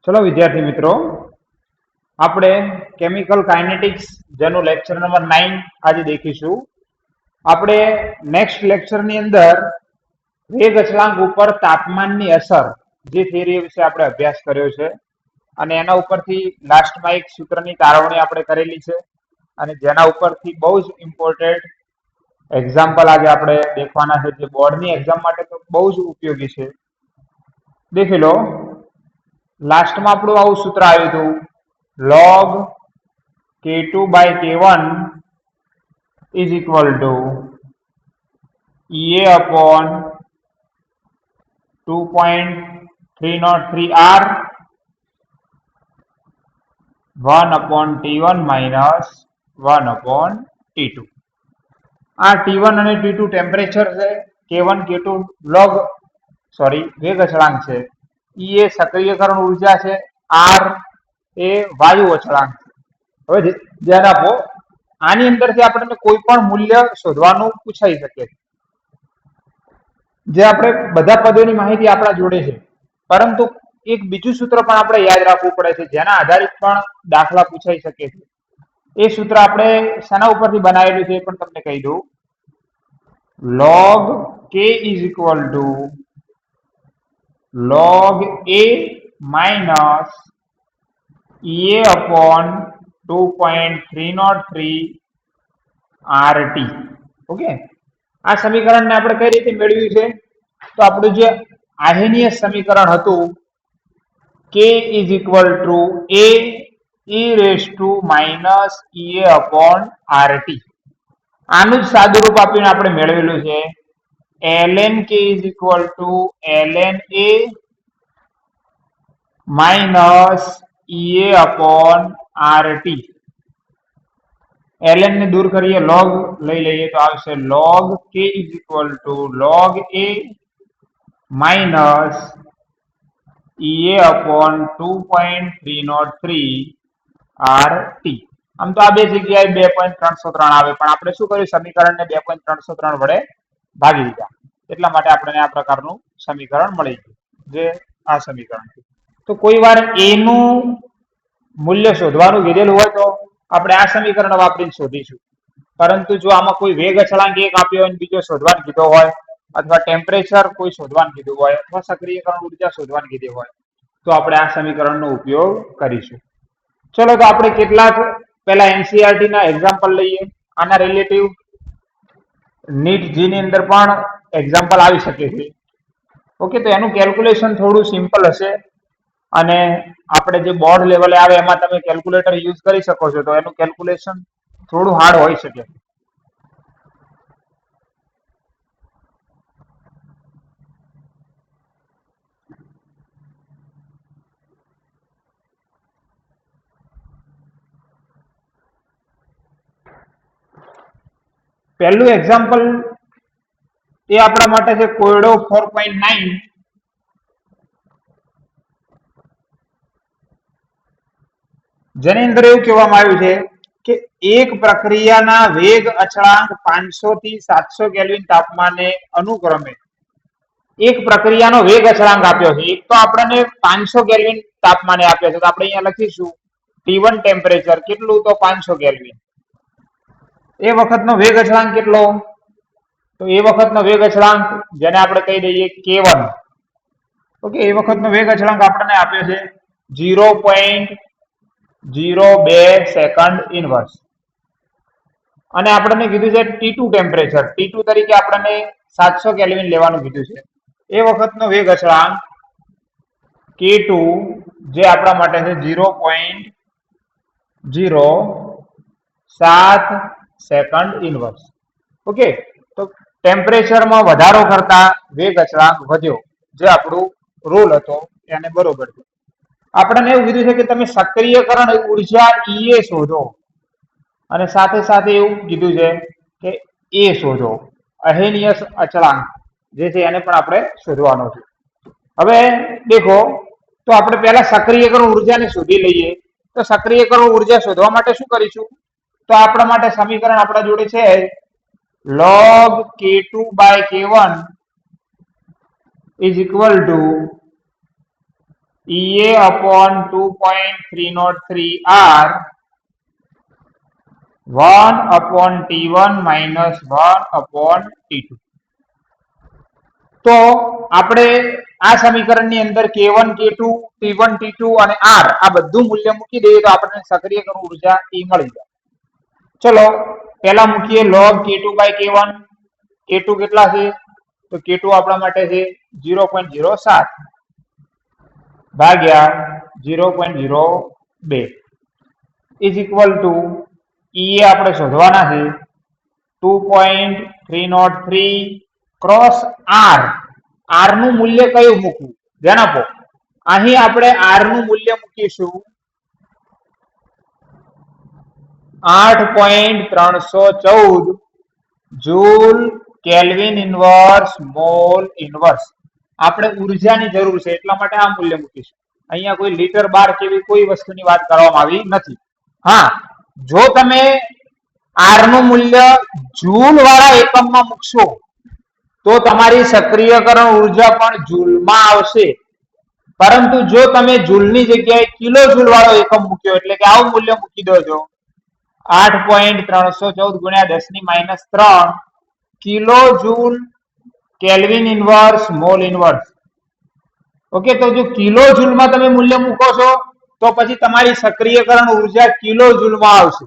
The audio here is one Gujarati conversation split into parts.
ચલો વિદ્યાર્થી મિત્રો, આપણે કેમિકલ કાઇનેટિક્સ જેનું લેક્ચર નંબર 9 આજે દેખીશું. આપણે નેક્સ્ટ લેક્ચરની અંદર વેગ અચળાંક ઉપર તાપમાનની અસર જે થિયરી વિશે આપણે અભ્યાસ કર્યો છે અને એના ઉપરથી લાસ્ટમાં એક સૂત્રની તારવણી આપણે કરેલી છે અને જેના ઉપરથી બહુ જ ઇમ્પોર્ટન્ટ એક્ઝામ્પલ આજે આપણે દેખવાના છે, જે બોર્ડની એક્ઝામ માટે તો બહુ જ ઉપયોગી છે. દેખી લો, લાસ્ટમાં આપણું આવું સૂત્ર આવ્યું હતું, log k2 by k1 is equal to EA upon 2.303 R 1 upon T1 minus 1 upon T2. આ T1 અને T2 ટેમ્પરેચર છે, K1 K2 વેગ અચળાંક છે, E એ સક્રિયકરણ ઉર્જા છે, R એ વાયુ અચળાંક છે. હવે ધ્યાન આપો, આની અંદરથી આપણને કોઈ પણ મૂલ્ય શોધવાનું પૂછાઈ શકે છે. જે આપણે બધા પદોની માહિતી આપણા જોડે છે, પરંતુ એક બીજું સૂત્ર પણ આપણે યાદ રાખવું પડે છે, જેના આધારિત પણ દાખલા પૂછાઈ શકે છે. એ સૂત્ર આપણે શાના ઉપરથી બનાવેલું છે એ પણ તમને કહી દઉં. log k is equal to log a minus EA upon 2.303 RT. Okay, આ સમીકરણને આપણે કઈ રીતે મેળવ્યું છે? તો આપણું જે આહેનીય સમીકરણ હતું, k is equal to a e raised to minus EA upon RT. આનું જ સાદું રૂપ આપીને આપણે મેળવેલું છે ln k is equal to ln a minus EA upon RT. ln ને દૂર કરીએ, log લઈ લઈએ તો આવશે log k is equal to log a minus EA upon 2.303 RT. આમ તો આ બે જગ્યાએ 2.303 આવે, પણ આપણે શું કર્યું, સમીકરણને 2.303 વડે ભાગી દીધા, એટલા માટે આપણને આ પ્રકારનું સમીકરણ મળી ગયું, જે આ સમીકરણ છે. તો કોઈ વાર a નું મૂલ્ય શોધવાનું કીધેલું હોય તો આપણે આ સમીકરણ વાપરીને શોધીશું, પરંતુ જો આમાં કોઈ વેગ અચળાંક એક આપ્યો હોય, બીજો શોધવાનું કીધો હોય, અથવા ટેમ્પરેચર કોઈ શોધવાનું કીધું હોય, અથવા સક્રિયકરણ ઉર્જા શોધવાની કીધી હોય, તો આપણે આ સમીકરણનો ઉપયોગ કરીશું. ચલો, તો આપણે કેટલાક પહેલા એનસીઈઆરટી ના એક્ઝામ્પલ લઈએ. આના રિલેટિવ નીટ જી ની અંદર પણ એક્ઝામ્પલ આવી શકે છે. ઓકે, તો એનું કેલ્ક્યુલેશન થોડું સિમ્પલ હશે અને આપણે જે બોર્ડ લેવલે આવે એમાં તમે કેલ્ક્યુલેટર યુઝ કરી શકો છો, તો એનું કેલ્ક્યુલેશન થોડું હાર્ડ હોઈ શકે. પહેલું એક્ઝામ્પલ એ આપણા માટે છે કોયડો 4.9. જેની અંદર એવું કહેવામાં આવ્યું છે કે એક પ્રક્રિયાના વેગ અચળાંક 500 થી 700 કેલ્વિન તાપમાને અનુક્રમે એક પ્રક્રિયાનો વેગ અચળાંક આપ્યો છે. એક તો આપણને 500 કેલ્વિન તાપમાને આપ્યો છે, તો આપણે અહીંયા લખીશું T1 ટેમ્પરેચર કેટલું, તો 500 કેલ્વિન. એ વખતનો વેગ અચળાંક કેટલો? તો એ વખતનો વેગ અચળાંક જેને આપણે કહી દઈએ K1. ઓકે, એ વખતનો વેગ અચળાંક આપણને આપ્યો છે 0.02 સેકન્ડ ઇનવર્સ. અને આપણને કીધું છે T2 ટેમ્પરેચર, T2 તરીકે આપણને 700 કેલ્વિન લેવાનું કીધું છે. એ વખતનો વેગ અચળાંક K2 જે આપણા માટે છે 0.07 સેકન્ડ ઇનવર્સ. ઓકે, તો ટેમ્પરેચરમાં વધારો કરતા વેગ અચળાંક વધ્યો, જે આપણું રૂલ હતો એને બરોબર છે. આપણને એવું કીધું છે કે તમે સક્રિયકરણ ઉર્જા EA શોધો, અને સાથે સાથે એવું કીધું છે કે એ શોધો, અહેનીય અચળાંક જે છે એને પણ આપણે શોધવાનો છે. હવે દેખો, તો આપણે પહેલા સક્રિયકરણ ઉર્જાને શોધી લઈએ. તો સક્રિયકરણ ઉર્જા શોધવા માટે શું કરીશું? તો આપણા માટે સમીકરણ આપણા જોડે છે log k2 by k1 is equal to EA upon 2.303 R 1 upon T1 minus 1 upon T2. તો આપણે આ સમીકરણની અંદર K1 K2 T1 T2 અને R આ બધું મૂલ્ય મૂકી દઈએ તો આપણને સક્રિયકરણ ઊર્જા E મળી જાય. ચલો પહેલા મૂકીએ log K2 by K1. K2 કેટલા છે તો K2 આપણા માટે છે 0.07 ભાગ્યા 0.02 is equal to EA આપણે શોધવાના છે 2.303 ક્રોસ R. R નું મૂલ્ય કયું મૂકવું ધ્યાન આપો. અહીં આપણે R નું મૂલ્ય મૂકીશું 8.314 joule kelvin inverse mole inverse. આપણે ઉર્જાની જરૂર છે એટલા માટે આ મૂલ્ય મૂકીશું. અહીંયા કોઈ લીટર બાર કેવી કોઈ વસ્તુની વાત કરવામાં આવી નથી. હા, જો તમે R નું મૂલ્ય જૂલ વાળા એકમમાં મૂકશો તો તમારી સક્રિયકરણ ઉર્જા પણ જૂલમાં આવશે. પરંતુ જો તમે જૂલની જગ્યાએ કિલો જૂલ વાળો એકમ મૂક્યો એટલે કે આવું મૂલ્ય મૂકી દો છો 8.314 ગુણ્યા 10⁻³ kilo joule kelvin inverse mole inverse. Okay, તો જો કિલો જૂલમાં તમે મૂલ્ય મૂકો છો તો પછી તમારી સક્રિયકરણ ઉર્જા કિલો જૂલમાં આવશે.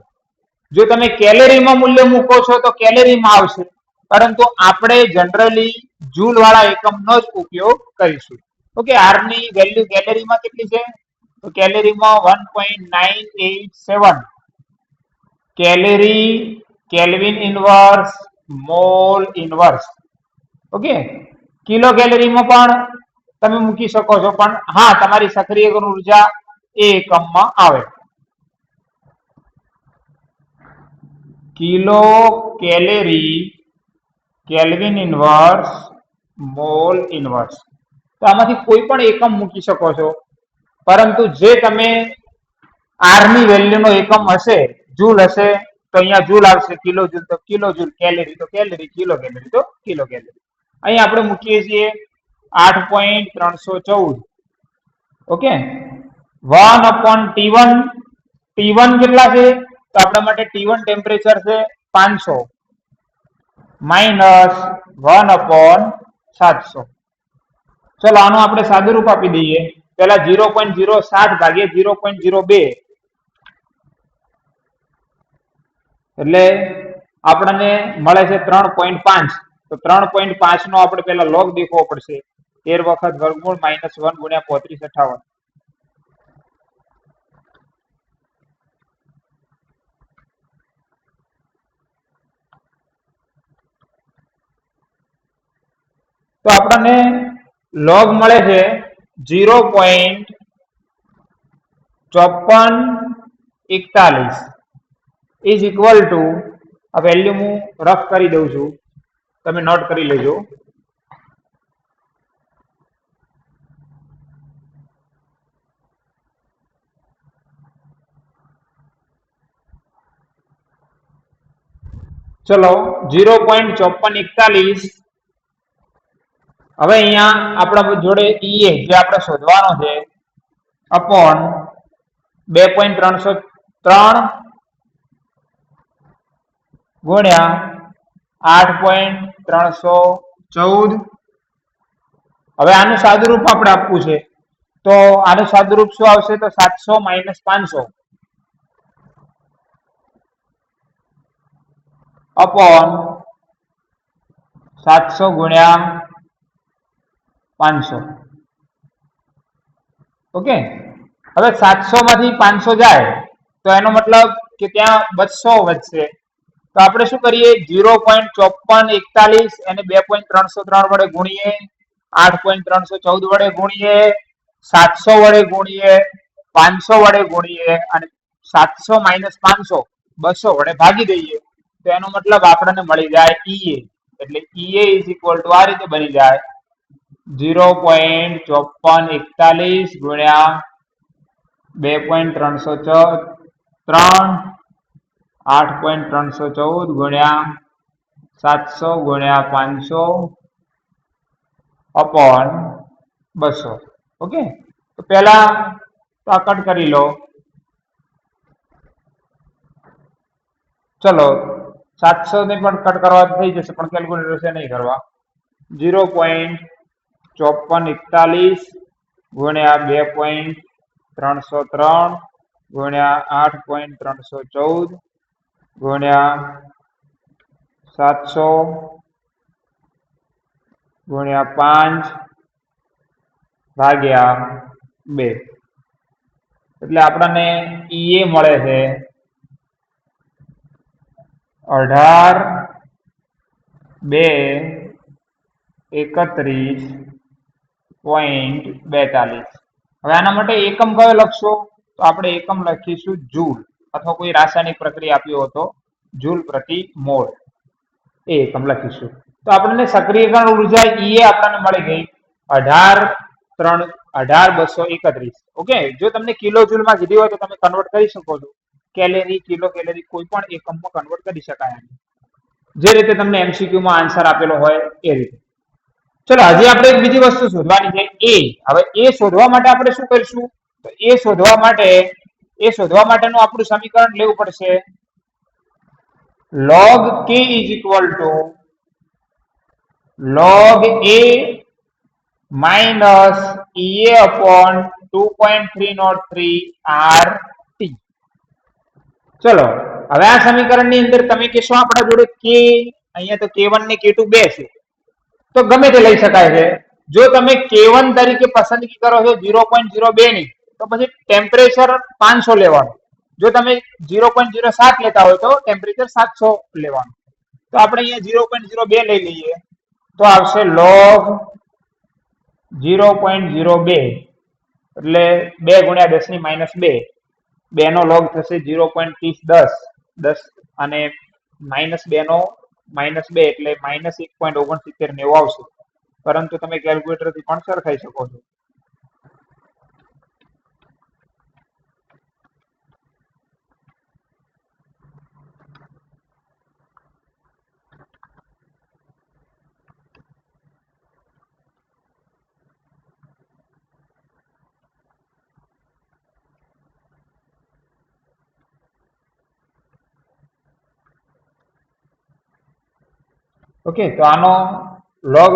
જો તમે કેલેરીમાં મૂલ્ય મૂકો છો તો કેલેરીમાં આવશે. પરંતુ આપણે જનરલી જૂલ વાળા એકમનો જ ઉપયોગ કરીશું. ઓકે, R ની વેલ્યુ કેલેરીમાં કેટલી છે તો કેલેરીમાં 1.987 calorie kelvin inverse mole inverse. Okay, kilo કેલેરીમાં પણ તમે મૂકી શકો છો, પણ હા તમારી સક્રિયકરણ ઉર્જા એ એકમમાં આવે. Kilo calorie kelvin inverse mole inverse. તો આમાંથી કોઈ પણ એકમ મૂકી શકો છો, પરંતુ જે તમે R ની વેલ્યુનો એકમ હશે જૂલ હશે તો અહીંયા જૂલ આવશે, કિલો જૂલ તો કિલો જૂલ, કેલેરી તો કેલેરી, કિલો કેલેરી તો કિલો કેલેરી. અહીં આપણે મૂકીએ છીએ 8.314. Okay, 1 upon T1. T1 કેટલા છે તો આપણા માટે T1 ટેમ્પરેચર છે 500 માઇનસ 1 upon 700. ચલો આનું આપણે સાદું રૂપ આપી દઈએ. પહેલા 0.07 ભાગ્યા 0.02 એટલે આપણને મળે છે 3.5. તો 3.5 નો આપણે પહેલા લોગ દેખવો પડશે. 13 વખત વર્ગમૂળ -1 ગુણ્યા 3558. તો આપણને લોગ મળે છે 0.5441 ઇઝ ઇક્વલ ટુ, આ વેલ્યુ હું રફ કરી દઉં છું, તમે નોટ કરી લેજો. ચલો 0.5441. હવે અહીંયા આપણા જોડે EA જે આપણે શોધવાનો છે અપોન 2.303 ગુણ્યા 8.314. હવે આનું સાદુરૂપ આપણે આપવું છે તો આનું સાદુરૂપ શું આવશે તો 700 માઇનસ 500 અપોન 700 ગુણ્યા 500. ઓકે, હવે 700 માંથી 500 જાય તો એનો મતલબ કે ત્યાં 200 વધશે. તો આપણે શું કરીએ 0.5441 એને 2.303 વડે ગુણીએ, 8.314 વડે ગુણીએ, 700 વડે ગુણીએ, 500 વડે ગુણીએ અને 700 માઇનસ 500 200 વડે ભાગી દઈએ તો એનો મતલબ આપણને મળી જાય EA. એટલે EA ઇઝ ઇક્વલ ટુ આ રીતે બની જાય 0.5441 ગુણ્યા 2.303 8.314 ગુણ્યા 700 ગુણ્યા 500 અપોન 200. ઓકે, તો પહેલા તો આ કટ કરી લો. ચલો 700 ને પણ કટ કરવા થઈ જશે, પણ કેલ્ક્યુલેટર છે નહીં કરવા. 0.5441 ગુણ્યા 2.303 ગુણ્યા 8.314 ગુણ્યા 700 ગુણ્યા 5 ભાગ્યા 2, એટલે આપણને ઈએ મળે છે 18,231.42. હવે આના માટે એકમ કયો લખશો? તો આપણે એકમ લખીશું જૂલ, અથવા કોઈ રાસાયણિક પ્રક્રિયા આપ્યો હતો જૂલ પ્રતિ મોલ, એ એકમ લખીશું. તો આપણને સક્રિયકરણ ઉર્જા ઈએ આપણને મળી ગઈ 18,231. ઓકે, જો તમને કિલો જૂલમાં કીધી હોય તો તમે કન્વર્ટ કરી શકો છો. કેલેરી, કિલો કેલેરી કોઈ પણ એકમમાં કન્વર્ટ કરી શકાય, જે રીતે તમને MCQ માં આન્સર આપેલો હોય એ રીતે. ચલો હજી આપણે એક બીજી વસ્તુ શોધવાની છે, એ. હવે એ શોધવા માટે આપણે શું કરીશું? તો એ શોધવા માટેનું આપણું સમીકરણ લેવું પડશે. log k is equal to log a minus ea upon 2.303 RT. ચલો હવે આ સમીકરણની અંદર તમે કહેશો આપણા જોડે કે અહીંયા તો k1 ને k2 બે છે, તો ગમે તે લઈ શકાય છે. જો તમે k1 તરીકે પસંદગી કરો છો 0.02 ની, તો પછી ટેમ્પરેચર 500 લેવાનું. જો તમે 0.07 લેતા હોય તો ટેમ્પરેચર 700 લેવાનું. તો આપણે અહીંયા 0.02 લઈ લઈએ તો આવશે log 0.02, એટલે 2 ગુણ્યા 10 ની -2, 2 નો log થશે 0.3010, 10 અને -2 નો -2 એટલે -1.6990 આવશે. પરંતુ તમે કેલ્ક્યુલેટર થી પણ સરખાઈ શકો છો. ઓકે, તો આનો log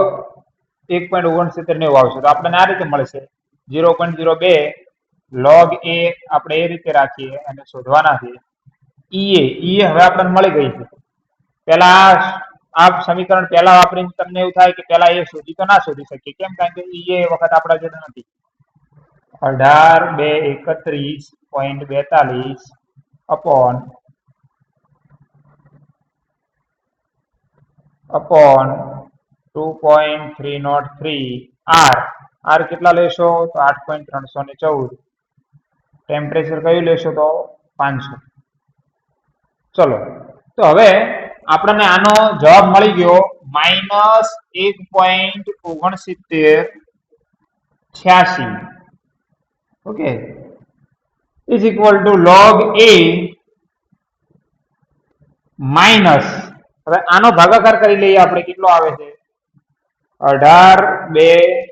1.6990 આવશે. તો આપણને આ રીતે મળશે 0.02 log a. આપણે એ રીતે રાખીએ અને શોધવાના છે ઈએ. હવે આપણને મળી ગઈ છે. પહેલા આ સમીકરણ પહેલા વાપરીને તમને એવું થાય કે પહેલા એ શોધી તો ના શોધી શકીએ, કેમ? કારણ કે ઈએ એ વખત આપણા જોડે નથી. 18,231.42 upon 2.303 R કેટલા લેશો? તો 8.314. ટેમ્પરેચર કયું લેશો? તો 500. ચલો, તો હવે આપણને આનો જવાબ મળી ગયો -1.6986. Okay, is equal two log a minus, હવે આનો ભાગાકાર કરી લઈએ આપણે, કેટલો આવે છે? 18,2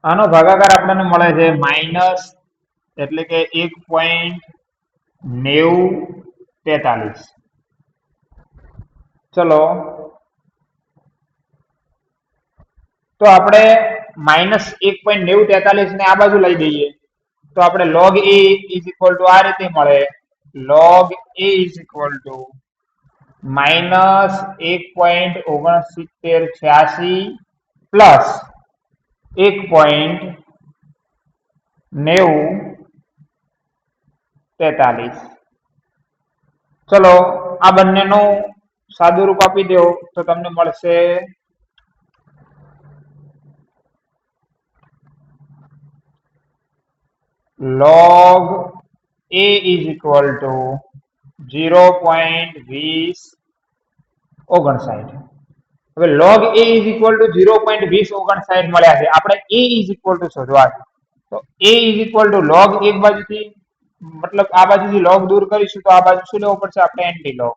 આનો ભાગાકાર આપણને મળે છે માઇનસ, એટલે કે 1.9043. ચલો, તો આપણે -1.9043 ને આ બાજુ લઈ દઈએ તો આપણે log a is equal two આ રીતે મળે. log a is equal two -1.6986 plus 1.9043. ચલો આ બંનેનું સાદું રૂપ આપી દો તો તમને મળશે log a is equal to 0.2059. હવે log a is equal to 0.2059 મળ્યા છે. આપણે a is equal to શોધવા છે. તો a is equal two log એક બાજુથી મતલબ આ બાજુથી લોગ દૂર કરીશું તો આ બાજુ શું લેવું પડશે આપણે antilog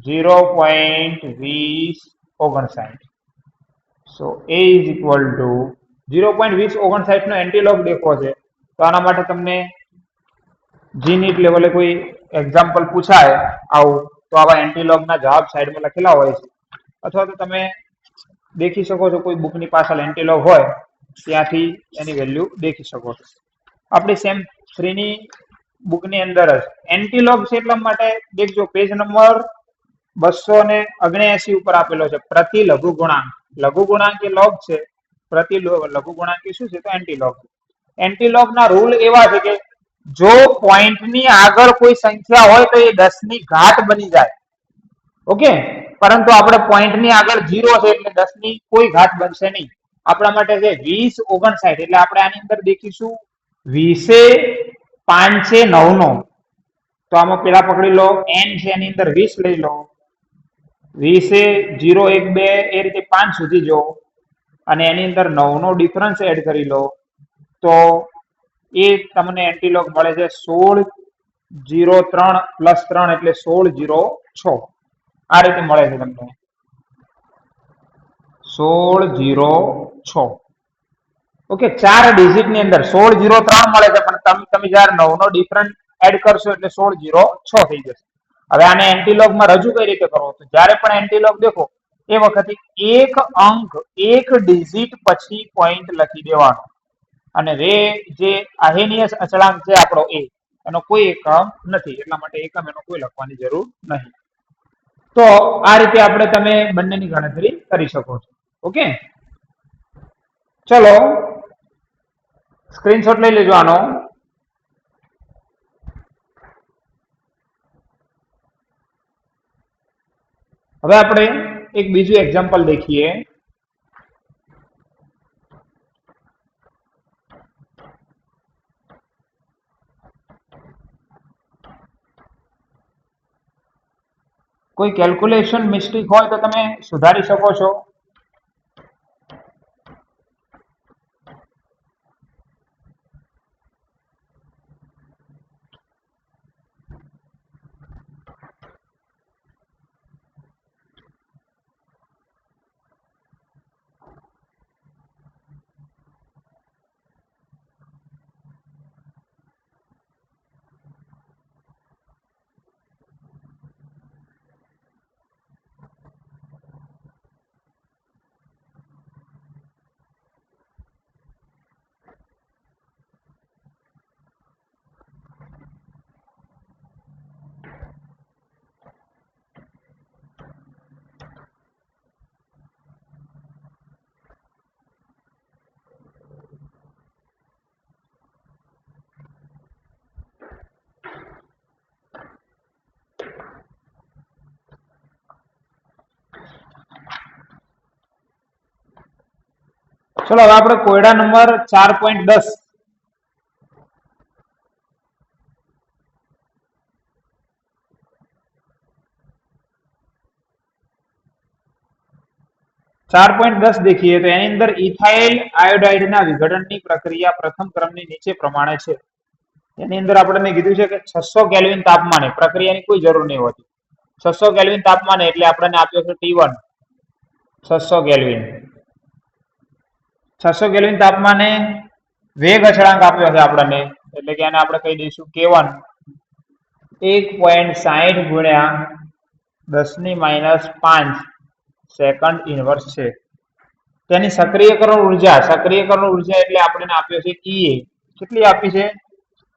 0.2059. So a is equal to 0.2059 નો એન્ટીલોગ દેખવો છે તો આના માટે તમને જીનીટ લેવલે કોઈ એક્ઝામ્પલ પૂછાય આવું તો આવા એન્ટીલોગના જવાબ સાઈડમાં લખેલા હોય છે અથવા તો તમે દેખી શકો છો કોઈ બુકની પાછળ એન્ટીલોગ હોય ત્યાંથી એની વેલ્યુ દેખી શકો છો. આપણી સેમ 3 ની બુકની અંદર જ એન્ટીલોગ છે એટલા માટે દેખજો પેજ નંબર 279 ઉપર આપેલો છે પ્રતિ લઘુ ગુણાંક. લઘુ ગુણાંક એ લોગ છે, પ્રતિ લઘુ ગુણાંક શું છે તો એન્ટીલોગ. એન્ટીલોગ ના રૂલ એવા છે કે જો પોઈન્ટ ની આગળ કોઈ સંખ્યા હોય તો એ 10 ની ઘાત બની જાય. ઓકે, પરંતુ આપણે પોઈન્ટ ની આગળ 0 છે એટલે 10 ની કોઈ ઘાત બનશે નહીં. આપણા માટે છે 2059 એટલે આપણે આની અંદર દેખીશું 20 5 9 નો તો આમાં પેલા પકડી લો n છે એની અંદર 20 લઈ લો 20 0 1 2 એ રીતે 5 સુધી જો અને એની અંદર 9 નો ડિફરન્સ એડ કરી લો તો એ તમને એન્ટીલોગ મળે છે 1603 પ્લસ 3 એટલે 1606. આ રીતે મળે છે તમને 1606. ઓકે, 4 ડિજિટ ની અંદર 1603 મળે છે પણ તમે જ્યારે 9 નો ડિફરન્સ એડ કરશો એટલે 1606 થઈ જશે. હવે આને એન્ટીલોગ માં રજૂ કઈ રીતે કરવો તો જ્યારે પણ એન્ટીલોગ દેખો એ વખતે એક અંક એક ડિજિટ પછી પોઈન્ટ લખી દેવાનો અને રે જે આહેનિયસ અચળાંક છે આપણો એ એનો કોઈ એકમ નથી એટલા માટે એકમ એનો કોઈ લખવાની જરૂર નહીં. તો આ રીતે આપણે તમે બંનેની ગણતરી કરી શકો છો. ઓકે, ચલો સ્ક્રીનશોટ લઈ લેજો આનો. હવે આપણે એક બીજું એક્ઝામ્પલ દેખીએ. કોઈ કેલ્ક્યુલેશન મિસ્ટેક હોય તો તમે સુધારી શકો છો. ચલો હવે આપણે કોયડા નંબર 4.10 देखिए तो એની અંદર ઇથાઇલ આયોડાઇડના વિઘટનની પ્રક્રિયા પ્રથમ ક્રમની નીચે પ્રમાણે છે. એની અંદર આપણને કીધું છે કે 600 કેલ્વિન તાપમાને પ્રક્રિયાની કોઈ જરૂર નહીં હોતી. 600 કેલ્વિન તાપમાને એટલે આપણને આપ્યો છે T1 600 કેલ્વિન. 600 કેલ્વિન તાપમાને વેગ અચળાંક આપ્યો છે આપણને એટલે કે આને આપણે કહી દઈશું K1 1.60 ગુણ્યા 10⁻5 સેકન્ડ ઇનવર્સ છે. તેની સક્રિયકરણ ઉર્જા એટલે આપણને આપ્યો છે EA. કેટલી આપી છે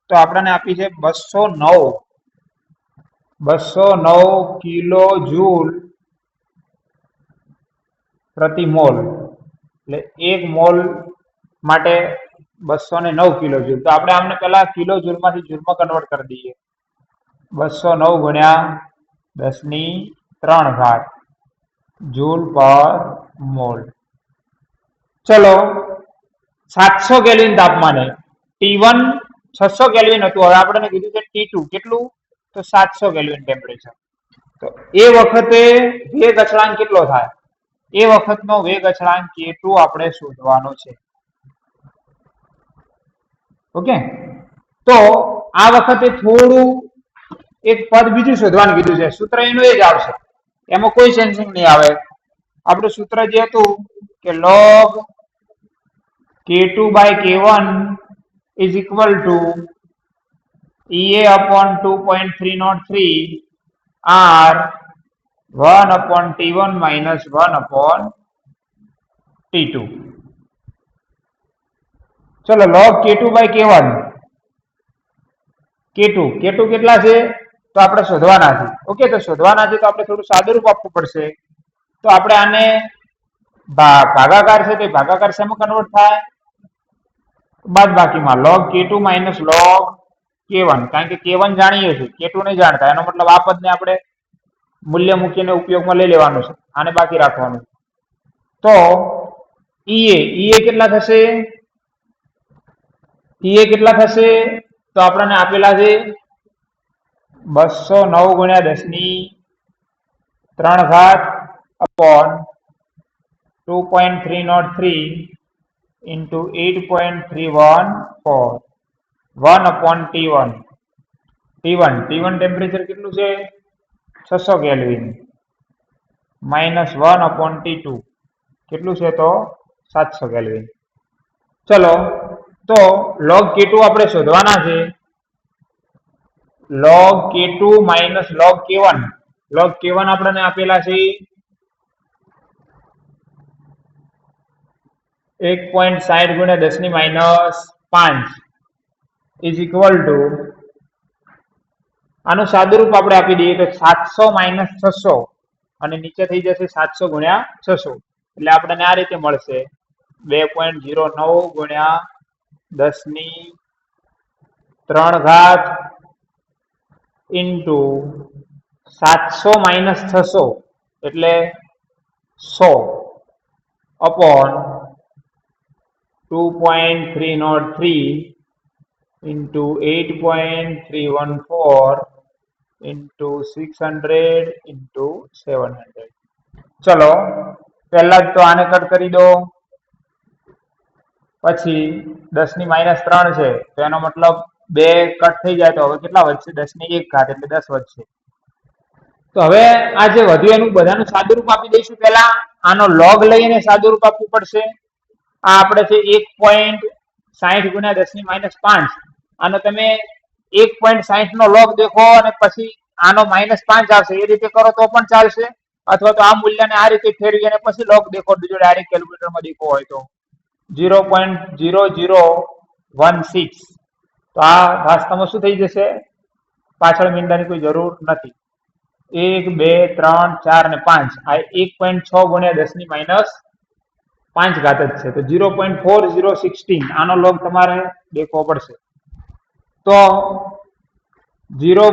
તો આપણને આપી છે 209 કિલો જૂલ પ્રતિ મોલ. એટલે 1 મોલ માટે 209 કિલો જૂલ. તો આપણે આમને પહેલા કિલો જૂલ માંથી જૂલમાં કન્વર્ટ કરી દઈએ. 209 ગુણ્યા 10⁻³ જૂલ પર મોલ. ચલો 700 કેલ્વિન તાપમાને T1 600 કેલ્વિન હતું. હવે આપણને કીધું છે T2 કેટલું તો 700 કેલ્વિન ટેમ્પરેચર. તો એ વખતે વેગ અચળાંક કેટલો થાય એ વખતનો વેગ અચળાંક k2 આપણે શોધવાનો છે. ઓકે, તો આ વખતે થોડું એક પદ બીજું શોધવાનું કીધું છે. સૂત્ર એનું એ જ આવશે, એમાં કોઈ ચેન્જિંગ નહીં આવે. આપણું સૂત્ર જે હતું કે log k2 by k1 is equal to EA upon 2.303 R 1 upon T1 minus 1 upon T2. ચલો log k2 by k1, k2 કેટલા છે તો આપણે શોધવાના છે. ઓકે, તો શોધવાના છે તો આપણે થોડું સાદુરૂપ આપવું પડશે. તો આપણે આને ભાગાકાર છે તે ભાગાકાર શેમાં કન્વર્ટ થાય? બાદબાકીમાં. log k2 minus log k1, કારણ કે k1 જાણીએ છીએ, k2 નહીં જાણતા. એનો મતલબ આ પદને આપણે મૂલ્ય મૂકીને ઉપયોગમાં લઈ લેવાનું છે, આને બાકી રાખવાનું. તો EA કેટલા થશે? EA કેટલા થશે તો આપણને આપેલા છે 209 ગુણ્યા 10 ની 3 ઘાત upon 2.303 into 8.314 1 upon T1. T1 temperature કેટલું છે? 600 કેલ્વિન minus 1 upon T2 કેટલું છે તો 700 કેલ્વિન. ચલો, તો log k2 આપણે શોધવાના છે. log k2 minus log k1. log k1 આપણને આપેલા છે 1.60 ગુણ્યા 10 ની minus 5 is equal to, આનું સાદુરૂપ આપણે આપી દઈએ તો 700 minus 600 અને નીચે થઈ જશે 700 ગુણ્યા 600, એટલે આપણને આ રીતે મળશે 2.09 ગુણ્યા 10 ની 3 ઘાત ઇન્ટુ 700 minus 600 એટલે 100 upon 2.303 into 8.314 into 600 into 700. ચલો, પહેલા જ તો આને કટ કરી દો, પછી 10 ની -3 છે તો એનો મતલબ 2 કટ થઈ જાય તો હવે કેટલા વધશે? 10 ની 1 ઘાત એટલે 10 વધશે. તો હવે આ જે વધ્યું એનું બધાનું સાદુરૂપ આપી દઈશું. પહેલા આનો log લઈને સાદુરૂપ આપવું પડશે. આ આપણે છે 1.60 ગુણ્યા 10 ની -5. આનો તમે 1.60 નો log દેખો અને પછી આનો -5 આવશે એ રીતે કરો તો પણ ચાલશે, અથવા તો આ મૂલ્યને આ રીતે ફેરવી અને પછી log દેખો, બીજો ડાયરેક્ટ કેલ્ક્યુલેટરમાં દેખો હોય તો 0.0016. તો આ વાસ્તવમાં શું થઈ જશે? પાછળ મીંડાની કોઈ જરૂર નથી. 1 2 3 4 અને 5 આ 1.6 ગુણ્યા 10 ની -5 ઘાત જ છે. તો 0.4016 આનો log તમારે દેખવો પડશે. તો 0.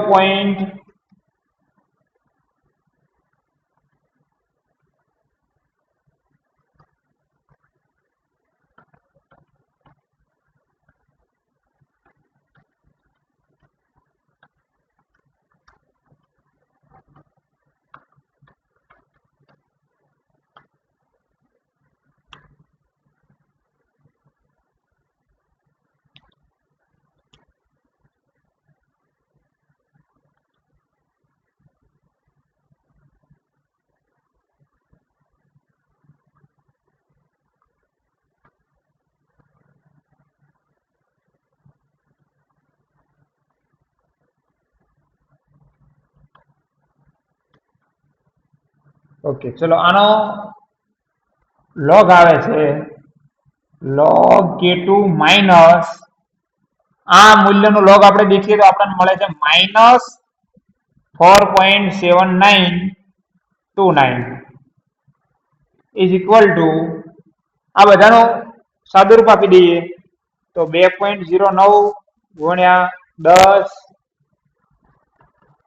ઓકે, ચલો આનો log આવે છે log k2 માઇનસ આ મૂલ્યનો log આપણે દેખીએ તો આપણને મળે છે -4.7929 is equal to, આ બધાનો સાદુરૂપ આપી દઈએ તો 2.09 ગુણ્યા 10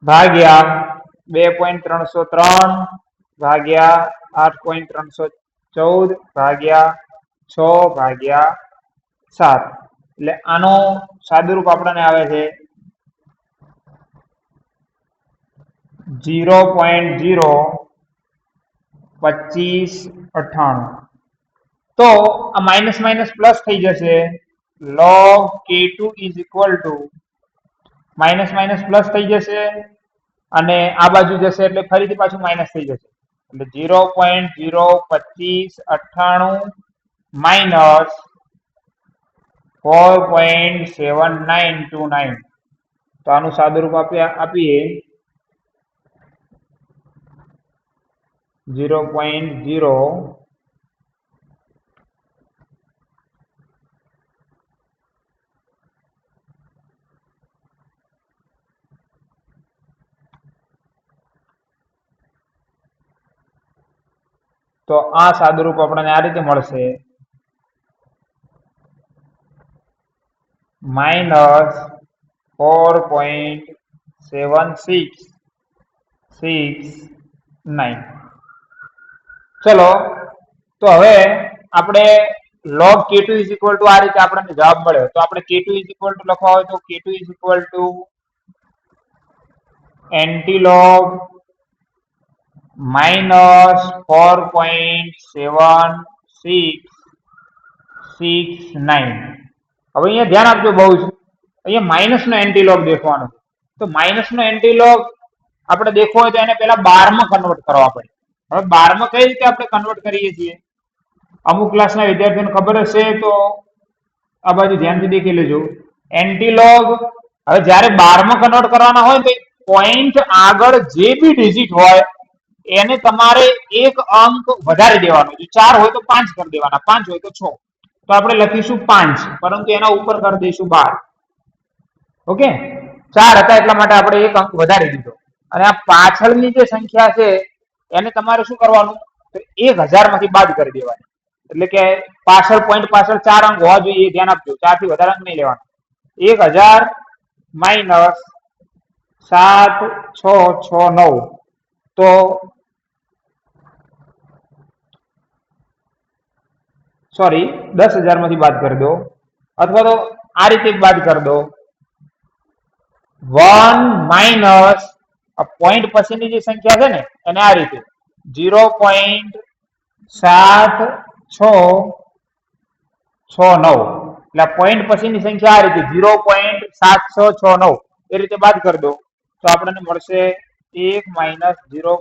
ભાગ્યા 2.303 ભાગ્યા 8.314 ભાગ્યા 6 ભાગ્યા 7. એટલે આનો સાદુરૂપ આપણને આવે છે 0.0 2598. તો આ માઇનસ માઇનસ પ્લસ થઈ જશે. log k2 is equal two minus minus plus થઈ જશે અને આ બાજુ જશે એટલે ફરીથી પાછું માઇનસ થઈ જશે. એટલે 0.02598 માઇનસ 4.7929. તો આનું સાદુરૂપ આપીએ 0.0 તો આ સાદુરૂપ આપણને આ રીતે મળશે માઇનસ 4.7669. ચલો તો હવે આપણે log k2 is equal two આ રીતે આપણને જવાબ મળ્યો. તો આપણે k2 ઇઝ ઇક્વલ ટુ લખવા હોય તો k2 is equal two antilog minus 4.7669. હવે અહીંયા ધ્યાન આપજો બહુ જ, અહીંયા માઇનસ નો એન્ટીલોગ દેખવાનો છે. તો માઇનસ નો એન્ટીલોગ આપણે દેખવો હોય તો એને પેલા 12 માં કન્વર્ટ કરવા પડે. હવે 12 માં કઈ રીતે આપણે કન્વર્ટ કરીએ છીએ? અમુક ક્લાસના વિદ્યાર્થીઓને ખબર હશે તો આ બાજુ ધ્યાનથી દેખી લેજો. એન્ટીલોગ હવે જ્યારે 12 માં કન્વર્ટ કરવાના હોય તો પોઈન્ટ આગળ જે બી ડિજિટ હોય એને તમારે એક અંક વધારી દેવાનો. જો 4 હોય તો 5 કરી દેવાના, 5 હોય તો 6. તો આપણે લખીશું 5, પરંતુ એના ઉપર કરી દઈશું 12. ઓકે, 4 હતા એટલા માટે આપણે એક અંક વધારી દીધો. અને આ પાછળની જે સંખ્યા છે એને તમારે શું કરવાનું? તો 1000 માંથી બાદ કરી દેવાની. એટલે કે પાછળ પોઈન્ટ પાછળ 4 અંક હોવા જોઈએ, ધ્યાન આપજો. 4 થી વધારે અંક નહીં લેવાનો. 1000 માઇનસ 7669. તો સોરી 10,000 માંથી બાદ કરી દો, અથવા તો આ રીતે બાદ કરી દો. 1 માઇનસ પોઈન્ટ પછીની જે સંખ્યા છે ને એને આ રીતે 0.7669. એટલે પોઈન્ટ પછીની સંખ્યા આ રીતે 0.7669 એ રીતે બાદ કરી દો તો આપણને મળશે 1 માઇનસ 0.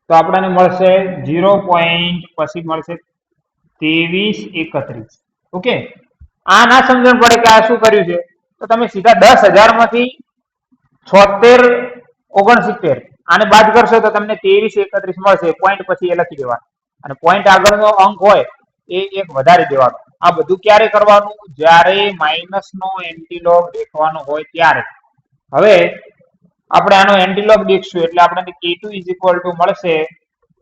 તો આપણને મળશે 0. પછી મળશે 2331. ઓકે, આ ના સમજણ પડે કે આ શું કર્યું છે તો તમે સીધા 10,000 માંથી 7669 આને બાદ કરશો તો તમને 2331 મળશે. પોઈન્ટ પછી એ લખી દેવાનું અને પોઈન્ટ આગળનો અંક હોય એ એક વધારી દેવાનો. આ બધું ક્યારે કરવાનું? જ્યારે માઇનસ નો એન્ટીલોગ દેખવાનો હોય ત્યારે. હવે આપણે આનો એન્ટીલોગ દેખશું એટલે આપણને k2 ઇઝ ઇક્વલ ટુ મળશે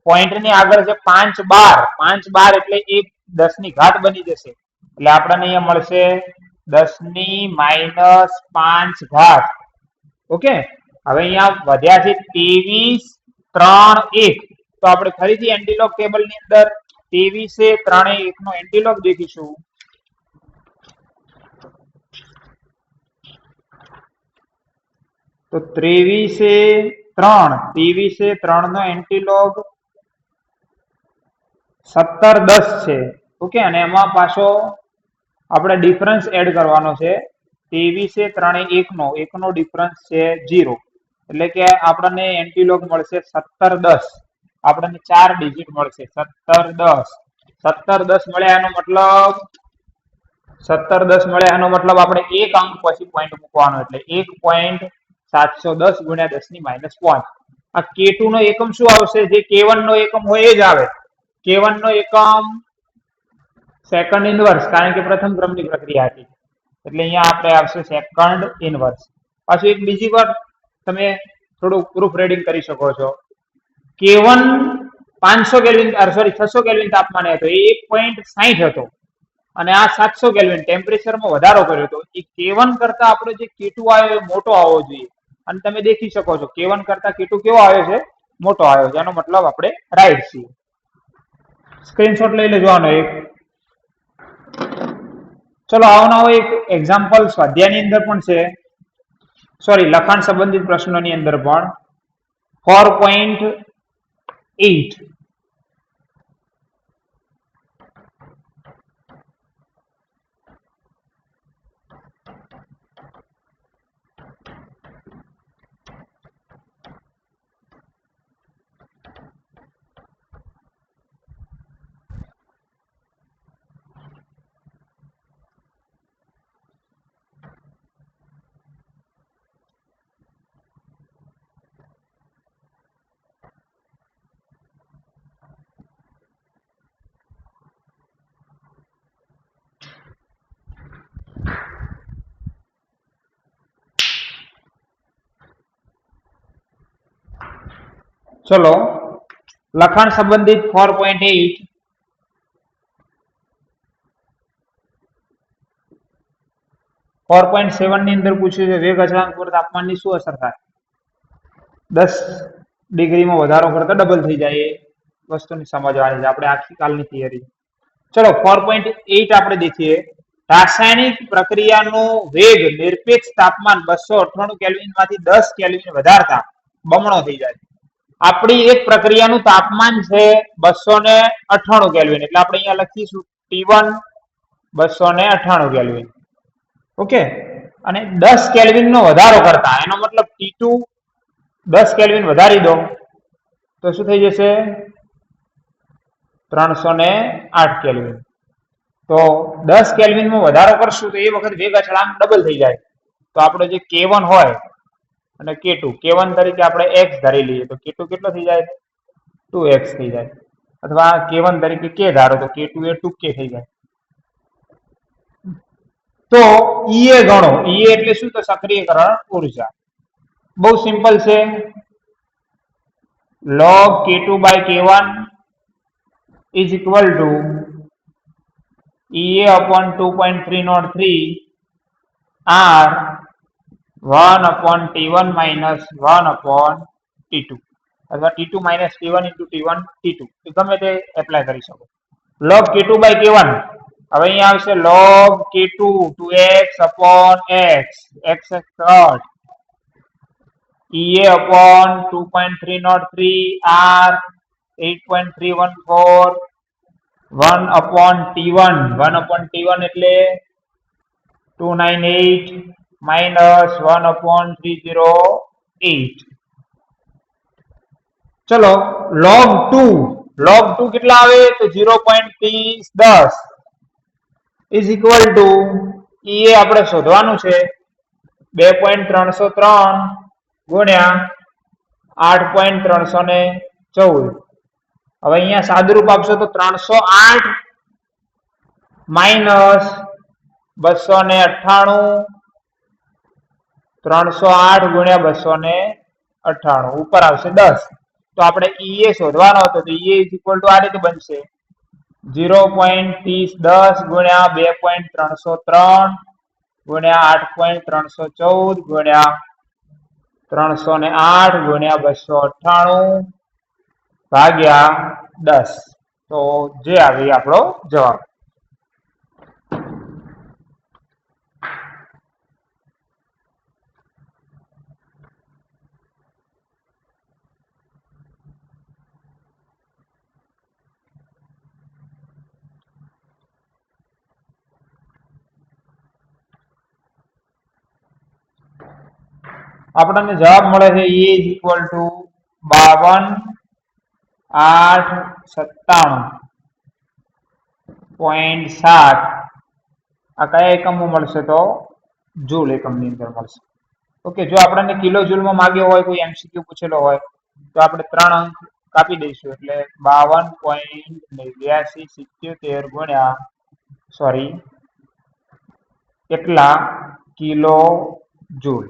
પોઈન્ટ ની આગળ છે 5 બાર. 5 બાર એટલે એ 10 ની ઘાત બની જશે. એટલે આપણને અહીંયા મળશે 10 ની માઇનસ 5 ઘાત. ઓકે, હવે અહીંયા વધ્યા છે 2331. તો આપણે ફરીથી એન્ટીલોગ ટેબલ ની અંદર 2331 નો એન્ટીલોગ દેખીશું. તો 2303 નો એન્ટીલોગ 1710 છે. ઓકે, અને એમાં પાછો આપણે ડિફરન્સ એડ કરવાનો છે. 2331 નો એકનો ડિફરન્સ છે 0. એટલે કે આપણને એન્ટીલોગ મળશે 1710. આપણને 4 ડિજિટ મળશે 1710. 1710 મળ્યા એનો મતલબ 1710 મળ્યા એનો મતલબ આપણે એક અંક પછી પોઈન્ટ મૂકવાનો. એટલે 1.710 ગુણ્યા 10 ની માઇનસ 5. આ k2 નો એકમ શું આવશે? જે k1 નો એકમ હોય એ જ આવે. k1 નો એકમ સેકન્ડ ઇનવર્સ, કારણ કે પ્રથમ ક્રમની પ્રક્રિયા હતી એટલે અહીંયા આપણે આવશે સેકન્ડ ઇનવર્સ. પાછું એક બીજી વાર તમે થોડું પ્રૂફ રીડિંગ કરી શકો છો. k1 500 કેલ્વિન સોરી 600 કેલ્વિન તાપમાને હતો, એ 1.60 હતો અને આ 700 કેલ્વિન ટેમ્પરેચરમાં વધારો કર્યો હતો. એ k1 કરતા આપણો જે k2 આવ્યો એ મોટો આવવો જોઈએ. અને તમે દેખી શકો છો k1 કરતા k2 કેવો આવ્યો છે? મોટો આવ્યો છે. એનો મતલબ આપણે રાઈટ છીએ. સ્ક્રીનશોટ લઈ લેજો આનો એક. ચલો આવો નવો એક એક્ઝામ્પલ સ્વાધ્યાયની અંદર પણ છે, સોરી લખાણ સંબંધિત પ્રશ્નોની અંદર પણ 4.8 ચલો લખાણ સંબંધિત 4.8 4.7 ની અંદર પૂછ્યું છે વેગ અચળાંક પર તાપમાનની શું અસર થાય? 10 ડિગ્રીમાં વધારો કરતા ડબલ થઈ જાય એ વસ્તુની સમજવાની છે આપણે આખી કાલની થિયરી. ચલો 4.8 આપણે દેખીએ. રાસાયણિક પ્રક્રિયાનો વેગ નિરપેક્ષ તાપમાન 298 કેલ્વિન માંથી 10 કેલ્વિન વધારતા બમણો થઈ જાય. આપણી એક પ્રક્રિયાનું તાપમાન છે 298 કેલ્વિન, એટલે આપણે અહીંયા લખીશું T1 298 કેલ્વિન. ઓકે, અને 10 કેલ્વિન નો વધારો કરતા એનો મતલબ T2 10 કેલ્વિન વધારી દો તો શું થઈ જશે 308 કેલ્વિન. તો 10 કેલ્વિન માં વધારો કરશું તો એ વખત વેગ અચળાંક ડબલ થઈ જાય. તો આપણે જે K1 હોય અને K2, K1 તરીકે આપણે x ધારી લઈએ તો K2 કેટલો થઈ જાય 2x થઈ જાય, અથવા K1 તરીકે K ધારો તો K2 એ 2K થઈ જાય. તો EA ગણો, EA એટલે શું તો સક્રિયકરણ ઉર્જા. બહુ સિમ્પલ છે, log K2 by K1 is equal to EA upon 2.303 R 1 upon T1 minus 1 upon T2, અથવા T2 minus T1 into T1 T2 ગમે તે એપ્લાય કરી શકો. log K2 by K1 હવે અહીંયા આવશે log K2 2x upon x, x cot EA upon 2.303 R 8.314 1 upon T1 એટલે 298 minus 1 upon 308. ચલો log 2 કેટલા આવે તો 0.3010 is equal to EA આપણે શોધવાનું છે 2.303 ગુણ્યા 8.314. હવે અહીંયા સાદુરૂપ આપશો તો 308 માઇનસ 298, 308 ગુણ્યા 298 ઉપર આવશે 10. તો આપણે EA શોધવાનો હતો તો EA ઇઝ ઇક્વલ ટુ આ રીતે બનશે 0.3010 ગુણ્યા 2.303 ગુણ્યા 8.314 ગુણ્યા 308 ગુણ્યા 298 ભાગ્યા 10. તો જે આવે આપણો જવાબ. આપણને જવાબ મળે છે E is equal to 52,897.7. આ કયા એકમમાં મળશે તો જૂલ એકમની અંદર મળશે. ઓકે, જો આપણને કિલો જૂલમાં માંગ્યો હોય, કોઈ MCQ પૂછેલો હોય તો આપણે 3 અંક કાપી દઈશું એટલે 52.8977 ગુણ્યા કેટલા કિલો જૂલ.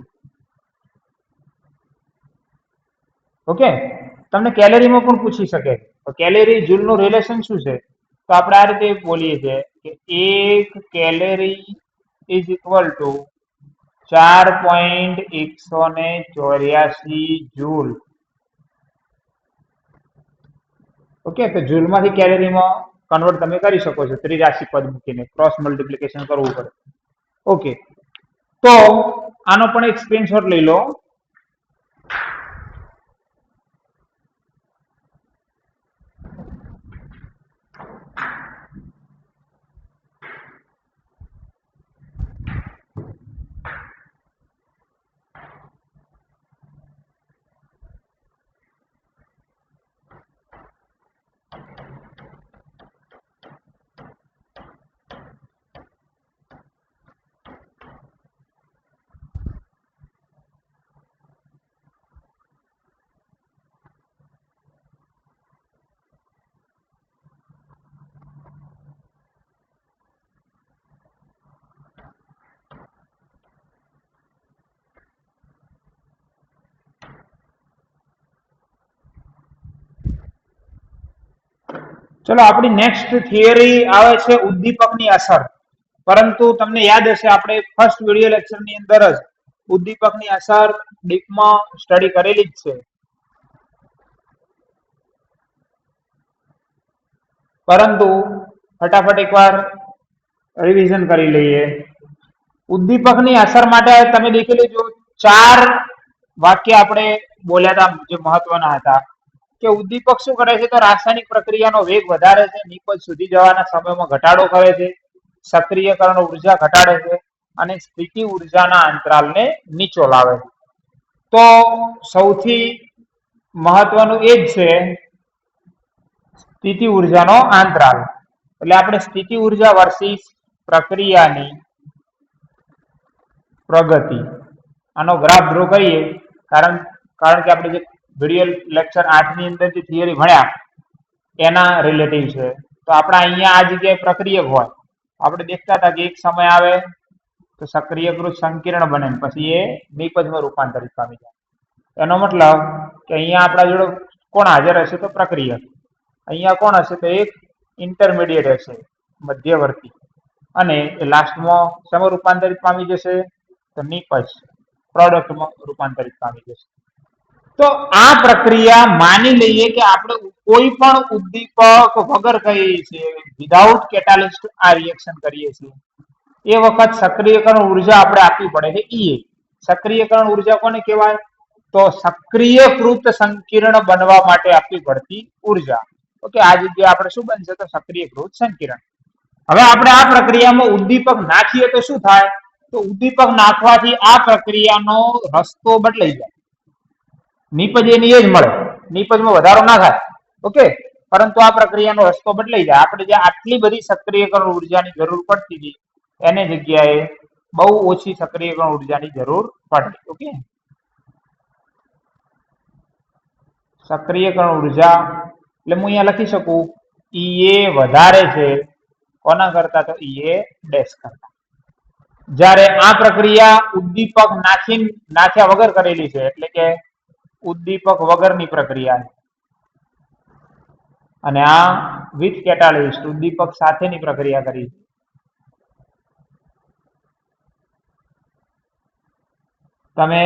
ઓકે, તમને કેલેરીમાં પણ પૂછી શકે તો કેલેરી જૂલ નું રિલેશન શું છે તો આપણે આ રીતે બોલીએ છીએ કે 1 calorie is equal two 4.184 joule. Okay, તો જૂલમાંથી કેલેરીમાં કન્વર્ટ તમે કરી શકો છો ત્રિરાશી પદ મૂકીને, ક્રોસ મલ્ટિપ્લિકેશન કરવું પડે. ઓકે, તો આનો પણ એક સ્ક્રીનશોટ લઈ લો. ચલો, આપણી નેક્સ્ટ થિયરી આવે છે ઉદ્દીપકની અસર. પરંતુ તમને યાદ હશે આપણે ફર્સ્ટ વિડિયો લેક્ચરની અંદર જ ઉદ્દીપકની અસર ડીપમાં સ્ટડી કરેલી જ છે. પરંતુ ફટાફટ એકવાર રિવિઝન કરી લઈએ. ઉદ્દીપકની અસર માટે તમે દેખી લેજો 4 વાક્ય આપણે બોલ્યા હતા જે મહત્વના હતા. કે ઉદ્દીપક શું કરે છે? તો રાસાયણિક પ્રક્રિયાનો વેગ વધારે છે, નિપજ સુધી જવાના સમયમાં ઘટાડો કરે છે, સક્રિયકરણ ઉર્જા ઘટાડે છે અને સ્થિતિ ઉર્જાના અંતરાલને નીચો લાવે છે. તો સૌથી મહત્વનું એ જ છે સ્થિતિ ઉર્જાનો અંતરાલ. એટલે આપણે સ્થિતિ ઉર્જા વર્સિસ પ્રક્રિયાની પ્રગતિ આનો ગ્રાફ ડ્રો કરીએ. કારણ કે આપણે જે વિડિયો લેક્ચર 8 ની અંદર જે થિયરી ભણ્યા એના રિલેટિવ છે. તો આપણે અહીંયા આ જગ્યાએ પ્રક્રિયક હોય, આપણે દેખતા હતા કે એક સમય આવે તો સક્રિયકૃત સંકીર્ણ બને, પછી એ નિપજમાં રૂપાંતરિત પામી જાય. એનો મતલબ કે અહીંયા આપણા જોડે કોણ હાજર હશે? તો પ્રક્રિયક. અહીંયા કોણ હશે? તો એક ઇન્ટરમીડિયેટ હશે, મધ્યવર્તી, અને એ લાસ્ટમાં શેમાં રૂપાંતરિત પામી જશે? તો નિપજ પ્રોડક્ટમાં રૂપાંતરિત પામી જશે. તો આ પ્રક્રિયા માની લઈએ કે આપણે કોઈ પણ ઉદ્દીપક વગર કરીએ છીએ, વિધાઉટ કેટાલિસ્ટ આ રિએક્શન કરીએ છીએ, એ વખત સક્રિયકરણ ઉર્જા આપણે આપવી પડે છે ઈએ. સક્રિયકરણ ઉર્જા કોને કહેવાય? તો સક્રિયકૃત સંકીર્ણ બનવા માટે આપવી પડતી ઉર્જા. ઓકે, આ જગ્યાએ આપણે શું બનશે? તો સક્રિયકૃત સંકીર્ણ. હવે આપણે આ પ્રક્રિયામાં ઉદ્દીપક નાખીએ તો શું થાય? તો ઉદ્દીપક નાખવાથી આ પ્રક્રિયાનો રસ્તો બદલાઈ જાય. નિપજ એની એ જ મળે, નિપજમાં વધારો ના થાય. ઓકે, પરંતુ આ પ્રક્રિયાનો રસ્તો બદલાઈ જાય. આપણે જે આટલી બધી સક્રિયકરણ ઉર્જાની જરૂર પડતી હતી એને જગ્યાએ બહુ ઓછી સક્રિયકરણ ઉર્જાની જરૂર પડે. ઓકે, સક્રિયકરણ ઉર્જા એટલે હું અહીંયા લખી શકું ઈએ વધારે છે કોના કરતા? તો ઈએ ડેશ કરતા. જ્યારે આ પ્રક્રિયા ઉદ્દીપક નાખ્યા વગર કરેલી છે, એટલે કે ઉદ્દીપક વગરની પ્રક્રિયા, અને આ વિથ કેટાલિસ્ટ ઉદ્દીપક સાથેની પ્રક્રિયા કરી. તમે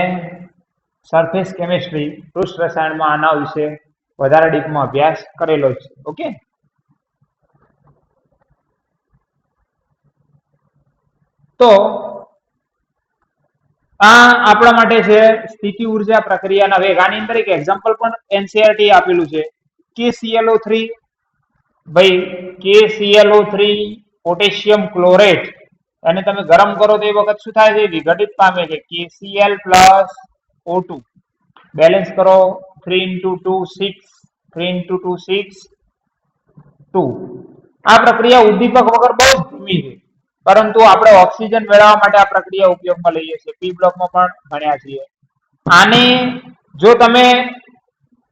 સરફેસ કેમિસ્ટ્રી, પૃષ્ઠ રસાયણમાં આના વિશે વધારે ડીપમાં અભ્યાસ કરેલો છે. ઓકે, તો આ આપણા માટે છે સ્થિતિ ઉર્જા પ્રક્રિયાના વેગ. આની અંદર એક એક્ઝામ્પલ પણ એનસીઈઆરટી આપેલું છે. KClO3, ભાઈ KClO3 પોટેશિયમ ક્લોરેટ, અને તમે ગરમ કરો તો એ વખત શું થાય છે? વિઘટિત પામે છે. KCl + O2 બેલેન્સ કરો, 3 × 2 6, 3 × 2 6 2. આ પ્રક્રિયા ઉદ્દીપક વગર બહુ જ ધીમી છે, પરંતુ આપણે ઓક્સિજન મેળવવા માટે આ પ્રક્રિયા ઉપયોગમાં લઈએ છીએ. પી બ્લોકમાં પણ ભણ્યા છીએ. આને જો તમે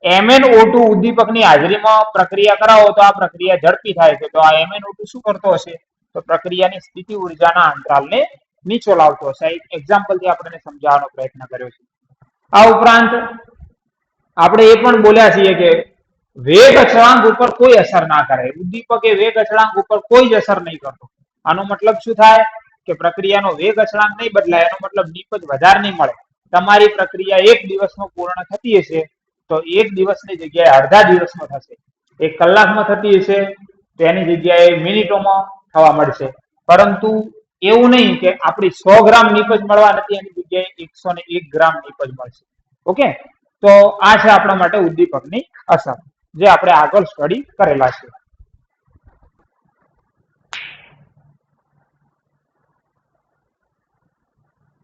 MnO2 ઉદ્દીપકની હાજરીમાં પ્રક્રિયા કરાવો તો આ પ્રક્રિયા ઝડપી થાય છે. તો આ MnO2 શું કરતો હશે? તો પ્રક્રિયાની સ્થિતિ ઉર્જાના અંતરાલને નીચો લાવતો હશે. એક એક્ઝામ્પલથી આપણે સમજાવવાનો પ્રયત્ન કર્યો છે. આ ઉપરાંત આપણે એ પણ બોલ્યા છીએ કે વેગ અચળાંક ઉપર કોઈ અસર ના કરે. ઉદ્દીપક એ વેગ અચળાંક ઉપર કોઈ જ અસર નહીં કરતો. આનો મતલબ શું થાય? કે પ્રક્રિયાનો વેગ અચળાંક નહીં બદલાય, એનો મતલબ નિપજ વધારે નહીં મળે. તમારી પ્રક્રિયા 1 દિવસમાં પૂર્ણ થતી હશે તો 1 દિવસની જગ્યાએ અડધા દિવસમાં થશે. 1 કલાકમાં થતી હશે તો એની જગ્યાએ મિનિટોમાં થવા મળશે. પરંતુ એવું નહીં કે આપણી 100 ગ્રામ નીપજ મળવા નથી, એની જગ્યાએ 101 ગ્રામ નીપજ મળશે. ઓકે, તો આ છે આપણા માટે ઉદ્દીપકની અસર, જે આપણે આગળ સ્ટડી કરેલા છે.